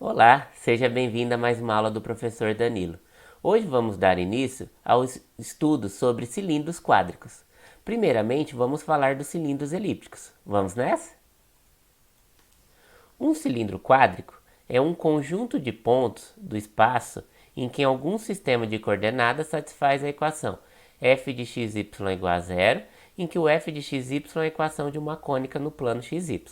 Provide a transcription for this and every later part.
Olá, seja bem-vindo a mais uma aula do professor Danilo. Hoje vamos dar início ao estudo sobre cilindros quádricos. Primeiramente, vamos falar dos cilindros elípticos. Vamos nessa? Um cilindro quádrico é um conjunto de pontos do espaço em que algum sistema de coordenadas satisfaz a equação f de xy igual a zero, em que o f de xy é a equação de uma cônica no plano xy.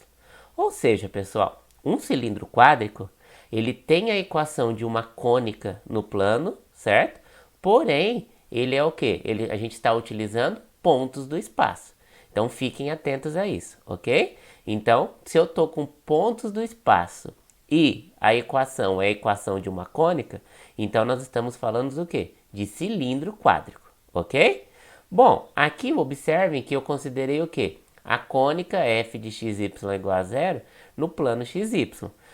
Ou seja, pessoal, um cilindro quádrico ele tem a equação de uma cônica no plano, certo? Porém, ele é o quê? A gente está utilizando pontos do espaço. Então, fiquem atentos a isso, ok? Então, se eu estou com pontos do espaço e a equação é a equação de uma cônica, então nós estamos falando do quê? De cilindro quádrico, ok? Bom, aqui observem que eu considerei o quê? A cônica f de xy igual a zero no plano xy.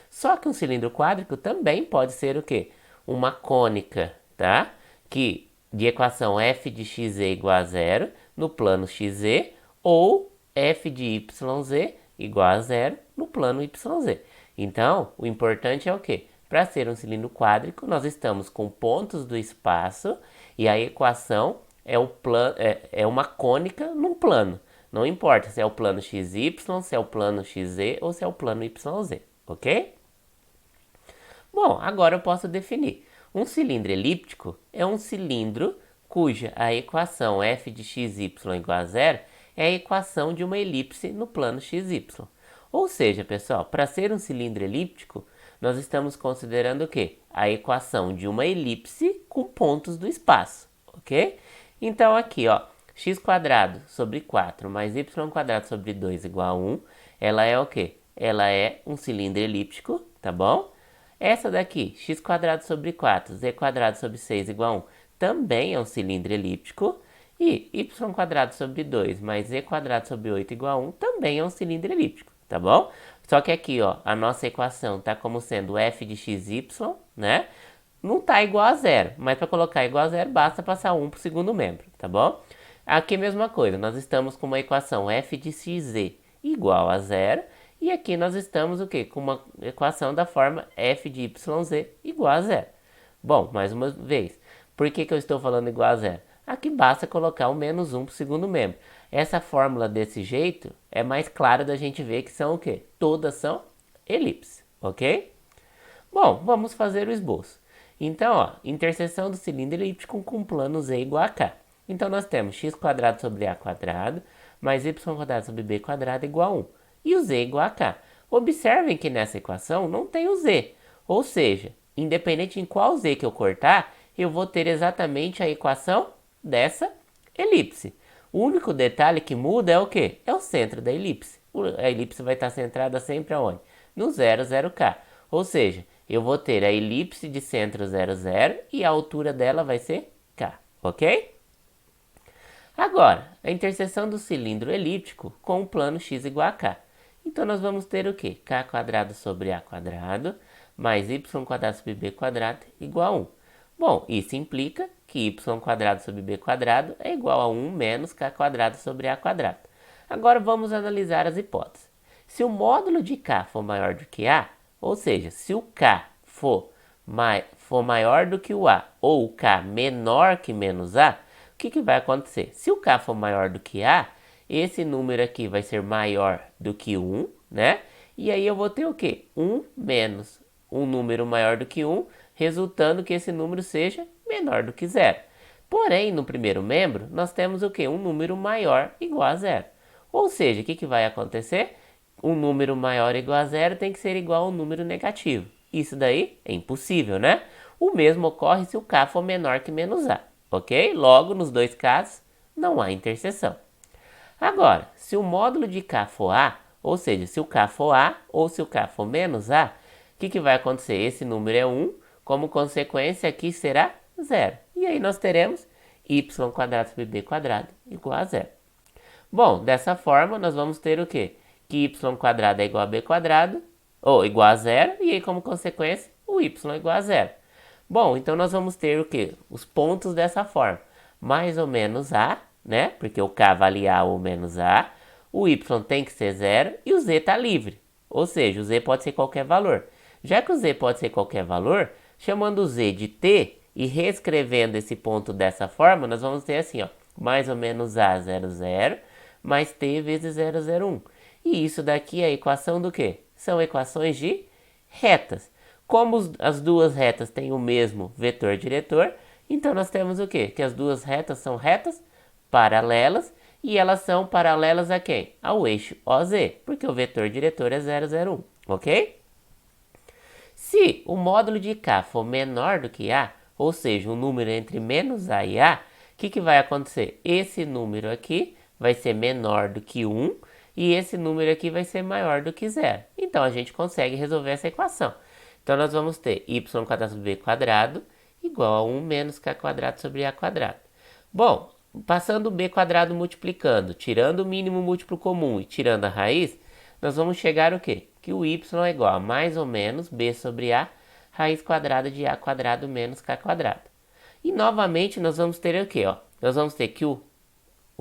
Só que um cilindro quádrico também pode ser o quê? Uma cônica, tá? Que de equação f de xz igual a zero no plano xz ou f de yz igual a zero no plano yz. Então, o importante é o quê? Para ser um cilindro quádrico, nós estamos com pontos do espaço e a equação é uma cônica num plano. Não importa se é o plano XY, se é o plano XZ ou se é o plano YZ, ok? Bom, agora eu posso definir. Um cilindro elíptico é um cilindro cuja a equação f de xy igual a zero é a equação de uma elipse no plano xy. Ou seja, pessoal, para ser um cilindro elíptico, nós estamos considerando o quê? A equação de uma elipse com pontos do espaço, ok? Então aqui, ó, x² sobre 4 mais y² sobre 2 igual a 1, ela é o quê? Ela é um cilindro elíptico, tá bom? Essa daqui, x² sobre 4, z² sobre 6 igual a 1, também é um cilindro elíptico. E y² sobre 2 mais z² sobre 8 igual a 1 também é um cilindro elíptico, tá bom? Só que aqui, ó, a nossa equação tá como sendo f de xy, né? Não tá igual a zero, mas para colocar igual a zero basta passar 1 para o segundo membro, tá bom? Aqui a mesma coisa, nós estamos com uma equação f de xz igual a zero e aqui nós estamos o quê? Com uma equação da forma f de yz igual a zero. Bom, mais uma vez, por que eu estou falando igual a zero? Aqui basta colocar o menos 1 para o segundo membro. Essa fórmula desse jeito é mais clara da gente ver que são o quê? Todas são elipses, ok? Bom, vamos fazer o esboço. Então, ó, interseção do cilindro elíptico com plano z igual a k. Então, nós temos x² sobre a² mais y² sobre b² igual a 1. E o z igual a k. Observem que nessa equação não tem o z. Ou seja, independente em qual z que eu cortar, eu vou ter exatamente a equação dessa elipse. O único detalhe que muda é o quê? É o centro da elipse. A elipse vai estar centrada sempre aonde? No 0, 0k. Ou seja, eu vou ter a elipse de centro 0, 0 e a altura dela vai ser k, ok? Agora, a interseção do cilindro elíptico com o plano x igual a k. Então, nós vamos ter o quê? k² sobre a² mais y² sobre b² igual a 1. Bom, isso implica que y² sobre b² é igual a 1 menos k² sobre a². Agora, vamos analisar as hipóteses. Se o módulo de k for maior do que a, ou seja, se o k for maior do que o a ou o k menor que menos a, o que vai acontecer? Se o k for maior do que a, esse número aqui vai ser maior do que 1, né? E aí eu vou ter o quê? 1 menos um número maior do que 1, resultando que esse número seja menor do que 0. Porém, no primeiro membro, nós temos o quê? Um número maior igual a 0. Ou seja, o que vai acontecer? Um número maior igual a zero tem que ser igual a um número negativo. Isso daí é impossível, né? O mesmo ocorre se o k for menor que menos a, ok? Logo, nos dois casos, não há interseção. Agora, se o módulo de k for a, ou seja, se o k for a ou se o k for menos a, o que vai acontecer? Esse número é 1, como consequência aqui será 0. E aí nós teremos y² sobre b² igual a 0. Bom, dessa forma nós vamos ter o quê? Que y² é igual a b², ou igual a 0, e aí como consequência, o y igual a 0. Bom, então nós vamos ter o quê? Os pontos dessa forma. Mais ou menos a, né? Porque o k vale a ou menos a, o y tem que ser 0 e o z está livre. Ou seja, o z pode ser qualquer valor. Já que o z pode ser qualquer valor, chamando o z de t e reescrevendo esse ponto dessa forma, nós vamos ter assim, ó, mais ou menos a00 mais t vezes 001. E isso daqui é a equação do quê? São equações de retas. Como as duas retas têm o mesmo vetor diretor, então nós temos o quê? Que as duas retas são retas paralelas e elas são paralelas a quem? Ao eixo OZ, porque o vetor diretor é 001, ok? Se o módulo de K for menor do que A, ou seja, um número entre menos A e A, o que vai acontecer? Esse número aqui vai ser menor do que 1 e esse número aqui vai ser maior do que 0. Então a gente consegue resolver essa equação. Então nós vamos ter y² sobre b quadrado igual a 1 menos k quadrado sobre a quadrado. Bom, passando o b quadrado multiplicando, tirando o mínimo múltiplo comum e tirando a raiz, nós vamos chegar o quê? Que o y é igual a mais ou menos b sobre a raiz quadrada de a quadrado menos k quadrado. E novamente nós vamos ter o quê? Ó? Nós vamos ter que o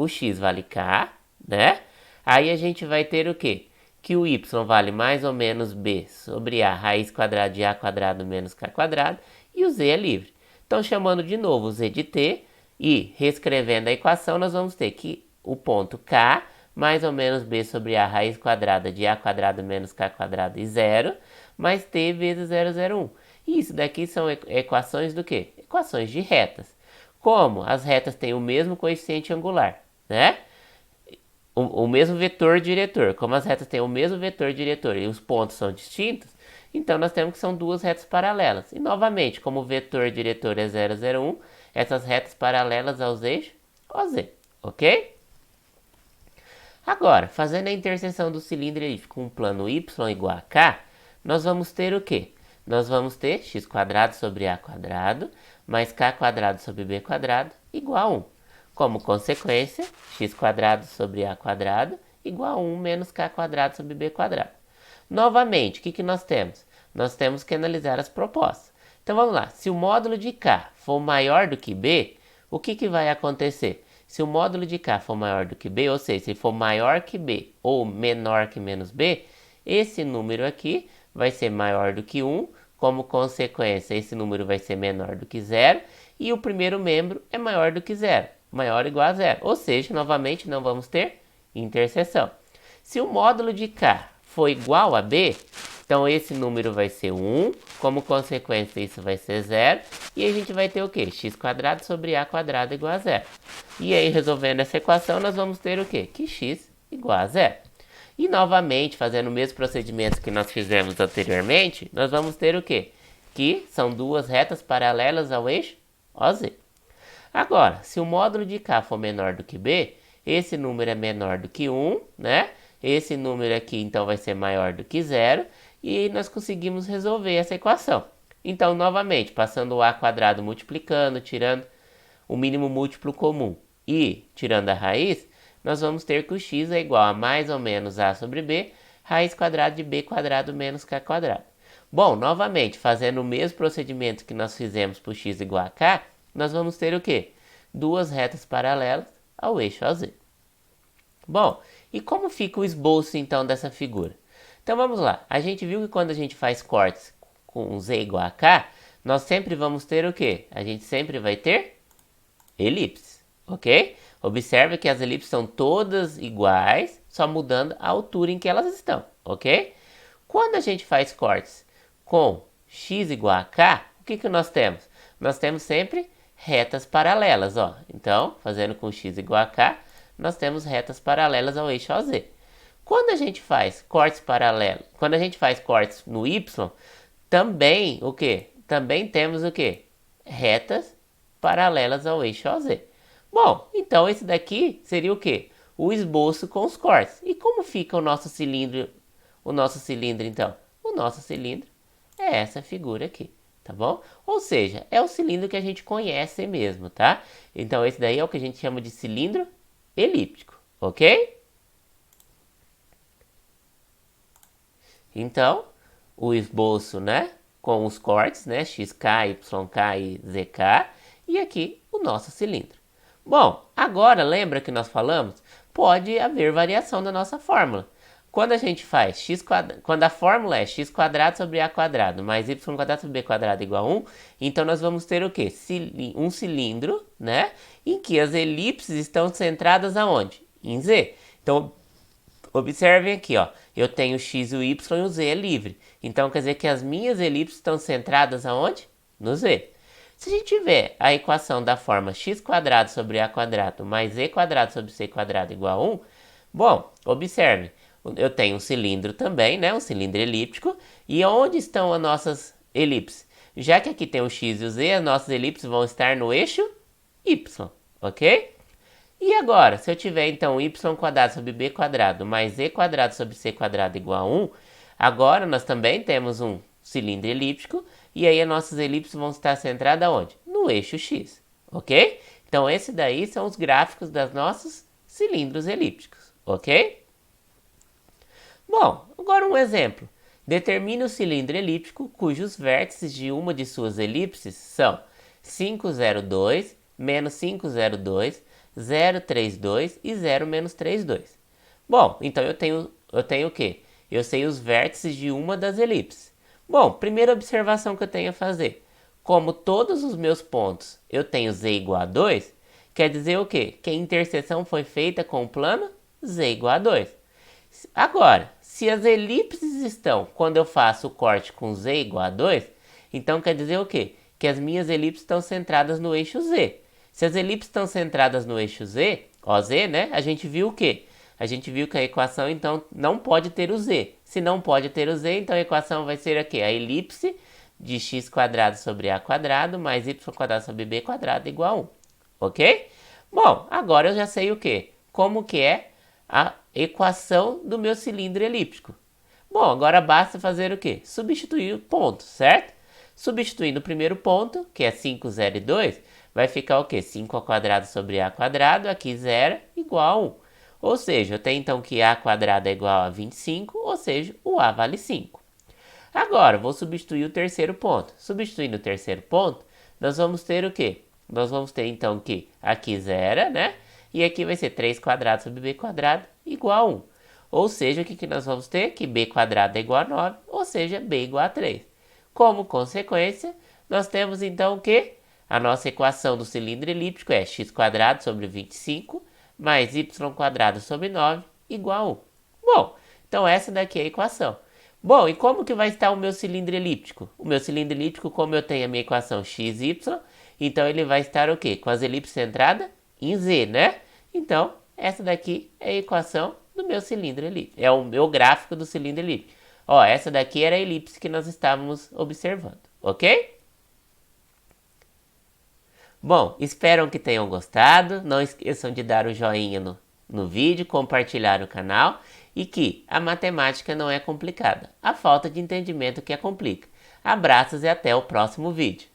x vale k, né? Aí a gente vai ter o quê? Que o y vale mais ou menos b sobre a raiz quadrada de a quadrado menos k quadrado e o z é livre. Então, chamando de novo o z de t e reescrevendo a equação, nós vamos ter que o ponto k mais ou menos b sobre a raiz quadrada de a quadrado menos k quadrado e 0, mais t vezes 001. E isso daqui são equações do quê? Equações de retas. Como as retas têm o mesmo coeficiente angular, né? O mesmo vetor diretor. Como as retas têm o mesmo vetor diretor e os pontos são distintos, então nós temos que são duas retas paralelas. E novamente, como o vetor diretor é 001, essas retas paralelas aos eixos OZ, ok? Agora, fazendo a interseção do cilindro elíptico com o plano y igual a k, nós vamos ter o quê? Nós vamos ter x² sobre a quadrado mais k² sobre b quadrado igual a 1. Como consequência, x² sobre a quadrado igual a 1 menos k² sobre b quadrado. Novamente, o que nós temos? Nós temos que analisar as propostas. Então vamos lá, se o módulo de k for maior do que b, o que vai acontecer? Se o módulo de k for maior do que b, ou seja, se for maior que b ou menor que menos b, esse número aqui vai ser maior do que 1, como consequência esse número vai ser menor do que 0, e o primeiro membro é maior do que 0, maior ou igual a 0, ou seja, novamente não vamos ter interseção. Se o módulo de k for igual a b, então esse número vai ser 1, como consequência isso vai ser 0, e a gente vai ter o quê? x² sobre a quadrado igual a 0. E aí, resolvendo essa equação, nós vamos ter o quê? Que x igual a 0. E novamente, fazendo o mesmo procedimento que nós fizemos anteriormente, nós vamos ter o quê? Que são duas retas paralelas ao eixo OZ. Agora, se o módulo de k for menor do que b, esse número é menor do que 1, né? Esse número aqui, então, vai ser maior do que 0, e aí nós conseguimos resolver essa equação. Então, novamente, passando o a² multiplicando, tirando o mínimo múltiplo comum e tirando a raiz, nós vamos ter que o x é igual a mais ou menos a sobre b, raiz quadrada de b² menos k². Bom, novamente, fazendo o mesmo procedimento que nós fizemos para o x igual a k, nós vamos ter o quê? Duas retas paralelas ao eixo OZ. Bom, e como fica o esboço então dessa figura? Então vamos lá, a gente viu que quando a gente faz cortes com z igual a k, nós sempre vamos ter o quê? A gente sempre vai ter elipses, ok? Observe que as elipses são todas iguais, só mudando a altura em que elas estão, ok? Quando a gente faz cortes com x igual a k, o que nós temos? Nós temos sempre retas paralelas, ó. Então, fazendo com x igual a k, nós temos retas paralelas ao eixo OZ. Quando a gente faz cortes paralelos, quando a gente faz cortes no y, também o quê? Também temos o quê? Retas paralelas ao eixo OZ. Bom, então esse daqui seria o quê? O esboço com os cortes. E como fica o nosso cilindro? O nosso cilindro, então? O nosso cilindro é essa figura aqui, tá bom? Ou seja, é o cilindro que a gente conhece mesmo, tá? Então esse daí é o que a gente chama de cilindro elíptico, ok? Então, o esboço, né, com os cortes, né, xk, yk e zk, e aqui o nosso cilindro. Bom, agora lembra que nós falamos? Pode haver variação da nossa fórmula. Quando a gente faz quando a fórmula é x² sobre a quadrado mais y² sobre b quadrado igual a 1, então nós vamos ter o quê? Um cilindro, né? Em que as elipses estão centradas aonde? Em z. Então, observem aqui, ó. Eu tenho o x, o y e o z é livre. Então, quer dizer que as minhas elipses estão centradas aonde? No z. Se a gente tiver a equação da forma x² sobre a quadrado mais z² sobre c² igual a 1, bom, observe. Eu tenho um cilindro também, né? Um cilindro elíptico. E onde estão as nossas elipses? Já que aqui tem o x e o z, as nossas elipses vão estar no eixo y, ok? E agora, se eu tiver então y² sobre b² mais z² sobre c² igual a 1, agora nós também temos um cilindro elíptico e aí as nossas elipses vão estar centradas onde? No eixo x, ok? Então esses daí são os gráficos dos nossos cilindros elípticos, ok? Bom, agora um exemplo. Determine o cilindro elíptico cujos vértices de uma de suas elipses são 5, 0, 2, menos 5, 0, 2, 0, 3, 2 e 0, menos 3, 2. Bom, então eu tenho o quê? Eu sei os vértices de uma das elipses. Bom, primeira observação que eu tenho a fazer. Como todos os meus pontos eu tenho z igual a 2, quer dizer o quê? Que a interseção foi feita com o plano z igual a 2. Agora, se as elipses estão, quando eu faço o corte com z igual a 2, então quer dizer o quê? Que as minhas elipses estão centradas no eixo z. Se as elipses estão centradas no eixo z, OZ, né? A gente viu o quê? A gente viu que a equação, então, não pode ter o z. Se não pode ter o z, então a equação vai ser aqui, a elipse de x² sobre a² mais y² sobre b² igual a 1. Ok? Bom, agora eu já sei o quê? Como que é a equação do meu cilindro elíptico. Bom, agora basta fazer o quê? Substituir o ponto, certo? Substituindo o primeiro ponto, que é 5, 0 e 2, vai ficar o quê? 5² sobre a², aqui 0, igual a 1. Ou seja, eu tenho então que a² é igual a 25, ou seja, o a vale 5. Agora, vou substituir o terceiro ponto. Substituindo o terceiro ponto, nós vamos ter o quê? Nós vamos ter então que aqui 0, né? E aqui vai ser 3² sobre b² igual a 1. Ou seja, o que nós vamos ter? Que b² é igual a 9, ou seja, b igual a 3. Como consequência, nós temos então o quê? A nossa equação do cilindro elíptico é x² sobre 25 mais y² sobre 9 igual a 1. Bom, então essa daqui é a equação. Bom, e como que vai estar o meu cilindro elíptico? O meu cilindro elíptico, como eu tenho a minha equação x, y, então ele vai estar o quê? Com as elipses centradas em z, né? Então, essa daqui é a equação do meu cilindro elíptico. É o meu gráfico do cilindro elíptico. Ó, essa daqui era a elipse que nós estávamos observando, ok? Bom, espero que tenham gostado. Não esqueçam de dar o joinha no vídeo, compartilhar o canal e que a matemática não é complicada. A falta de entendimento que a complica. Abraços e até o próximo vídeo.